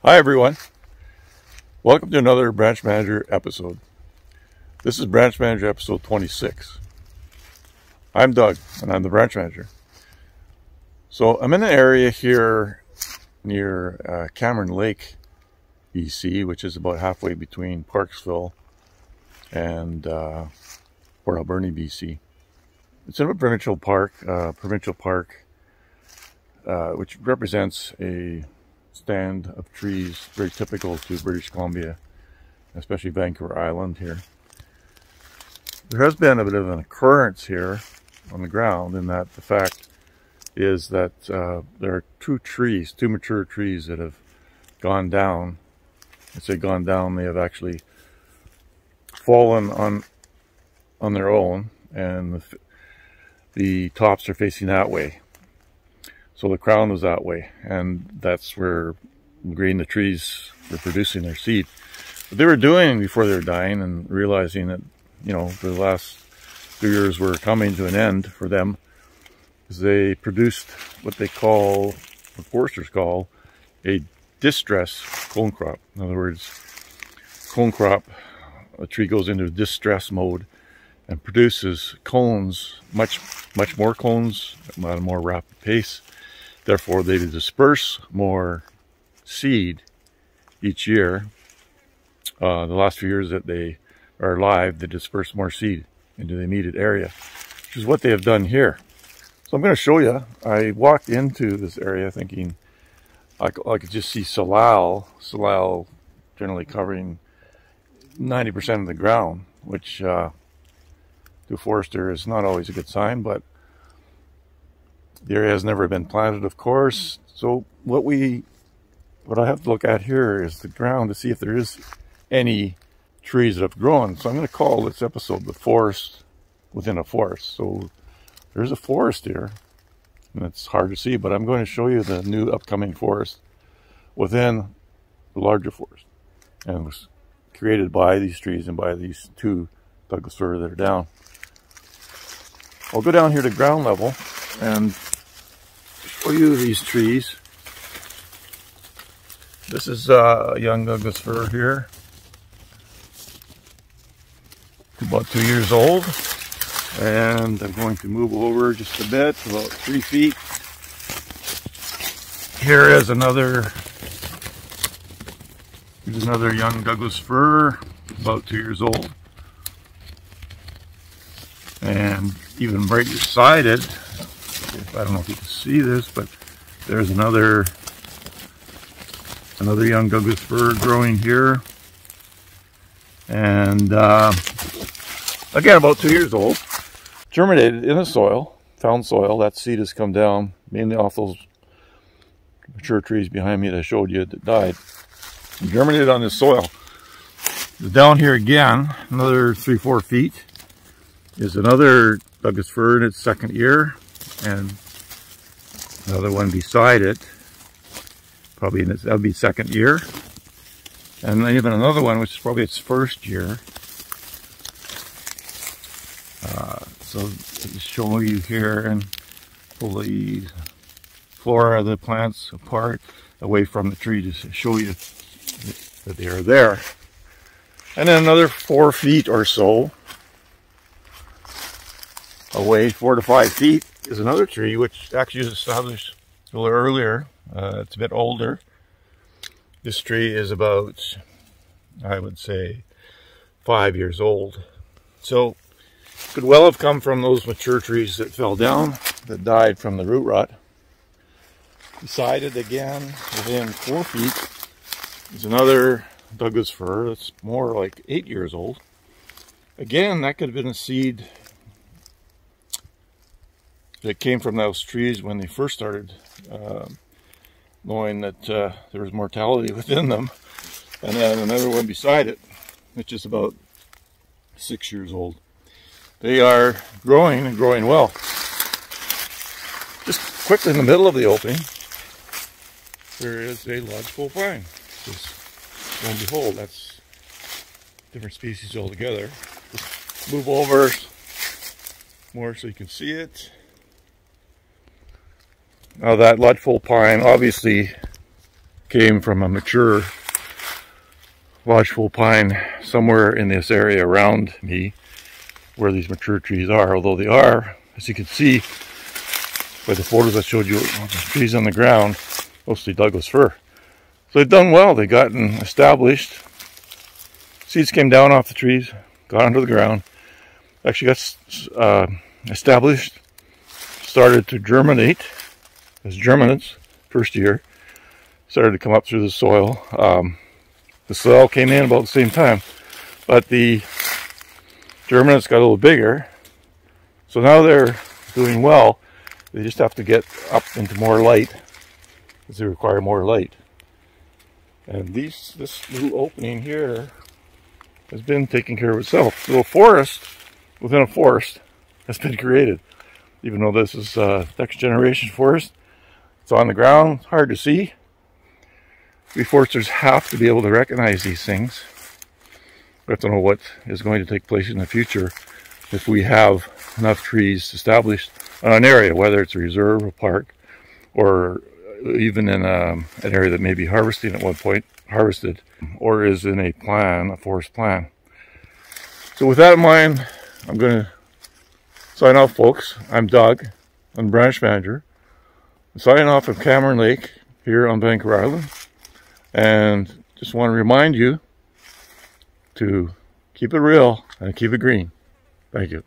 Hi everyone, welcome to another Branch Manager episode. This is Branch Manager episode 26. I'm Doug and I'm the Branch Manager. So I'm in an area here near Cameron Lake, BC, which is about halfway between Parksville and Port Alberni, BC. It's in a provincial park, which represents a stand of trees very typical to British Columbia, especially Vancouver Island here. There has been a bit of an occurrence here on the ground, in that the fact is that there are two mature trees that have gone down. I say gone down, they have actually fallen on their own, and the tops are facing that way. So the crown was that way, and that's where the trees were producing their seed. What they were doing before they were dying, and realizing that, you know, the last few years were coming to an end for them, is they produced what they call, what foresters call, a distress cone crop. In other words, cone crop, a tree goes into distress mode and produces cones, much more cones at a more rapid pace. Therefore, they disperse more seed each year. The last few years that they are alive, they disperse more seed into the immediate area, which is what they have done here. So I'm going to show you. I walked into this area thinking I could just see salal generally covering 90% of the ground, which to a forester is not always a good sign, but the area has never been planted, of course. So what I have to look at here is the ground to see if there is any trees that have grown. So I'm going to call this episode The Forest Within a Forest. So there's a forest here, and it's hard to see, but I'm going to show you the new upcoming forest within the larger forest. And it was created by these trees and by these two Douglas fir that are down. I'll go down here to ground level and show you these trees. This is a young Douglas fir here, about 2 years old, and I'm going to move over just a bit, about 3 feet. Here is another young Douglas fir, about 2 years old, and even right beside it, I don't know if you can see this, but there's another young Douglas fir growing here, and again about 2 years old, germinated in the soil, found soil. That seed has come down mainly off those mature trees behind me that I showed you that died. Germinated on this soil. Down here again, another 3-4 feet, is another Douglas fir in its second year, and another one beside it, probably in its, that would be second year, and then even another one which is probably its first year. So I'll just show you here and pull the flora of the plants apart away from the tree to show you that they are there. And then another 4 feet or so away, 4 to 5 feet, is another tree which actually was established a little earlier. It's a bit older. This tree is about, I would say, 5 years old. So could well have come from those mature trees that fell down, that died from the root rot. Beside it again, within 4 feet, is another Douglas fir that's more like 8 years old. Again, that could have been a seed that came from those trees when they first started, knowing that there was mortality within them. And then another one beside it, which is about 6 years old. They are growing and growing well. Just quickly in the middle of the opening, there is a lodgepole pine. Just, lo and behold, that's different species altogether. Just move over more so you can see it. Now that lodgepole pine obviously came from a mature lodgepole pine somewhere in this area around me where these mature trees are, although they are, as you can see by the photos I showed you, the trees on the ground, mostly Douglas fir. So they've done well. They've gotten established. Seeds came down off the trees, got onto the ground, actually got established, started to germinate as germinates first year, started to come up through the soil. The soil came in about the same time, but the germinates got a little bigger, so now they're doing well. They just have to get up into more light, because they require more light. And this little opening here has been taking care of itself. A little forest within a forest has been created. Even though this is next generation forest, it's on the ground, it's hard to see. We foresters have to be able to recognize these things. We have to know what is going to take place in the future if we have enough trees established on an area, whether it's a reserve, a park, or even in an area that may be harvesting at one point, harvested, or is in a plan, a forest plan. So with that in mind, I'm going to sign off, folks. I'm Doug. I'm branch manager. I'm signing off from Cameron Lake here on Vancouver Island. And just want to remind you to keep it real and keep it green. Thank you.